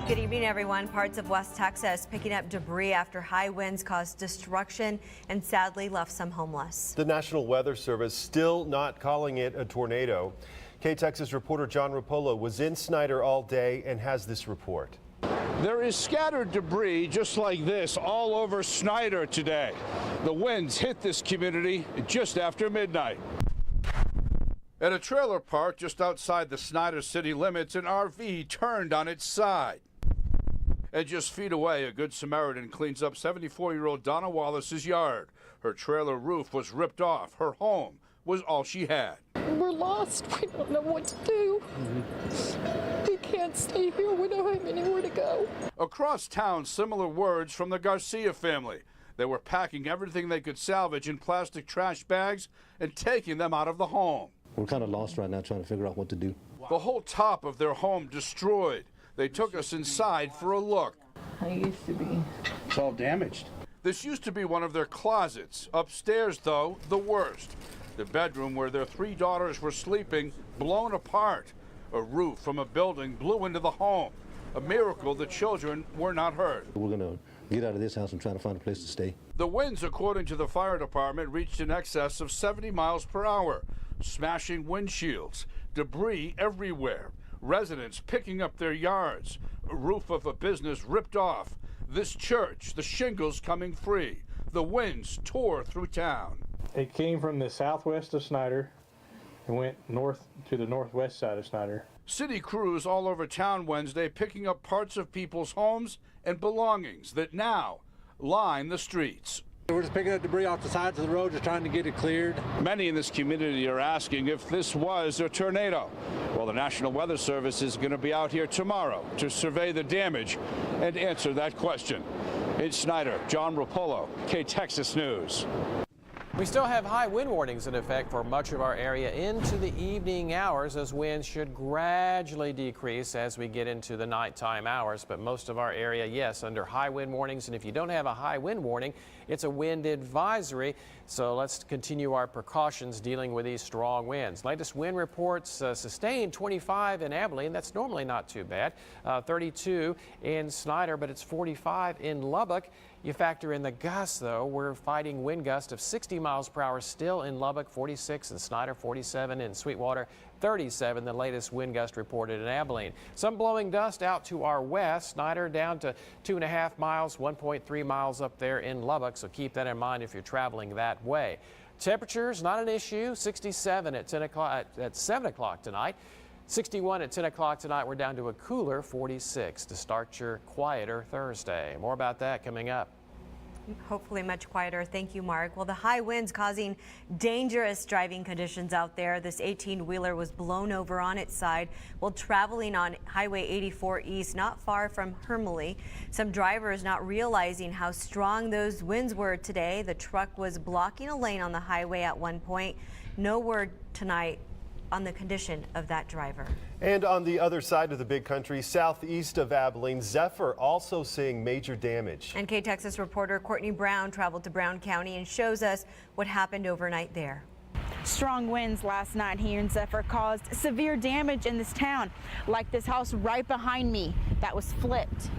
Good evening, everyone. Parts of West Texas picking up debris after high winds caused destruction and sadly left some homeless. The National Weather Service still not calling it a tornado. KTexas reporter John Rapolo was in Snyder all day and has this report. There is scattered debris just like this all over Snyder today. The winds hit this community just after midnight. At a trailer park just outside the Snyder city limits, an RV turned on its side. And just feet away, a Good Samaritan cleans up 74-year-old Donna Wallace's yard. Her trailer roof was ripped off. Her home was all she had. We're lost. We don't know what to do. We can't stay here. We don't have anywhere to go. Across town, similar words from the Garcia family. They were packing everything they could salvage in plastic trash bags and taking them out of the home. We're kind of lost right now trying to figure out what to do. The whole top of their home destroyed. They took us inside for a look. I used to be. It's all damaged. This used to be one of their closets. Upstairs, though, the worst. The bedroom where their 3 daughters were sleeping, blown apart. A roof from a building blew into the home. A miracle the children were not hurt. We're going to get out of this house and try to find a place to stay. The winds, according to the fire department, reached in excess of 70 miles per hour, smashing windshields, debris everywhere. Residents picking up their yards, a roof of a business ripped off, this church, the shingles coming free. The winds tore through town. It came from the southwest of Snyder and went north to the northwest side of Snyder. City crews all over town Wednesday picking up parts of people's homes and belongings that now line the streets. We're just picking up debris off the sides of the road, just trying to get it cleared. Many in this community are asking if this was a tornado. Well, the National Weather Service is going to be out here tomorrow to survey the damage and answer that question. In Snyder, John Rapolo, KTexas News. We still have high wind warnings in effect for much of our area into the evening hours, as winds should gradually decrease as we get into the nighttime hours. But most of our area, yes, under high wind warnings. And if you don't have a high wind warning, it's a wind advisory. So let's continue our precautions dealing with these strong winds. Latest wind reports sustained 25 in Abilene. That's normally not too bad. 32 in Snyder, but it's 45 in Lubbock. You factor in the gusts, though. We're fighting wind gusts of 60 miles per hour still in Lubbock, 46 in Snyder, 47 in Sweetwater, 37 the latest wind gust reported in Abilene. Some blowing dust out to our west. Snyder down to 2.5 miles, 1.3 miles up there in Lubbock, so keep that in mind if you're traveling that way. Temperatures, not an issue. 67 at 7 o'clock tonight. 61 at 10 o'clock tonight. We're down to a cooler 46 to start your quieter Thursday. More about that coming up. Hopefully much quieter. Thank you, Mark. Well, the high winds causing dangerous driving conditions out there. This 18-wheeler was blown over on its side while traveling on Highway 84 East, not far from Hermely. Some drivers not realizing how strong those winds were today. The truck was blocking a lane on the highway at one point. No word tonight on the condition of that driver. And on the other side of the big country, southeast of Abilene, Zephyr also seeing major damage. And KTexas reporter Courtney Brown traveled to Brown County and shows us what happened overnight there. Strong winds last night here in Zephyr caused severe damage in this town, like this house right behind me that was flipped.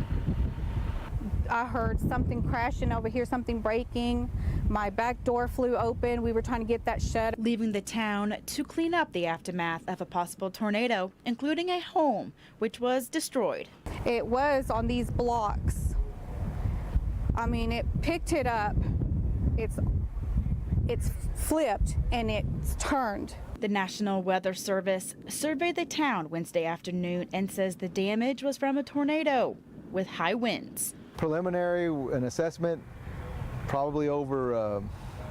I heard something crashing over here, something breaking. My back door flew open. We were trying to get that shut. Leaving the town to clean up the aftermath of a possible tornado, including a home which was destroyed. It was on these blocks. I mean, it picked it up. It's flipped and it's turned. The National Weather Service surveyed the town Wednesday afternoon and says the damage was from a tornado with high winds. Preliminary, an assessment, probably over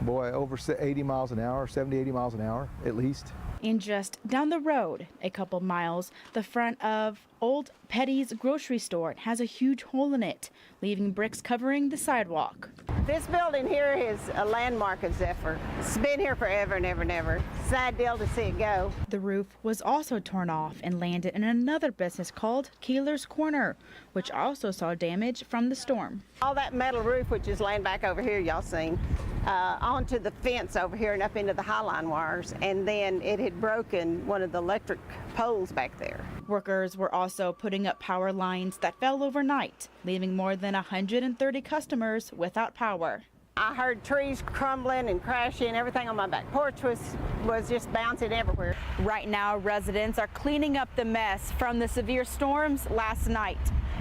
80 miles an hour, 70, 80 miles an hour at least. And just down the road, a couple miles, the front of Old Petty's grocery store has a huge hole in it, leaving bricks covering the sidewalk. This building here is a landmark of Zephyr. It's been here forever and ever and ever. Sad deal to see it go. The roof was also torn off and landed in another business called Keeler's Corner, which also saw damage from the storm. All that metal roof, which is laying back over here, y'all seen, onto the fence over here and up into the Highline wires, and then it had broken one of the electric poles back there. Workers were also putting up power lines that fell overnight, leaving more than 130 customers without power. I heard trees crumbling and crashing. Everything on my back porch was just bouncing everywhere. Right now, residents are cleaning up the mess from the severe storms last night.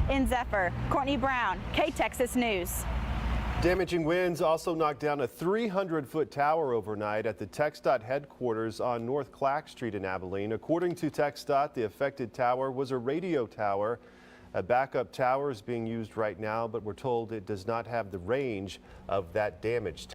In Zephyr, Courtney Brown, KTexas News. Damaging winds also knocked down a 300-foot tower overnight at the TxDOT headquarters on North Clack Street in Abilene. According to TxDOT, the affected tower was a radio tower. A backup tower is being used right now, but we're told it does not have the range of that damaged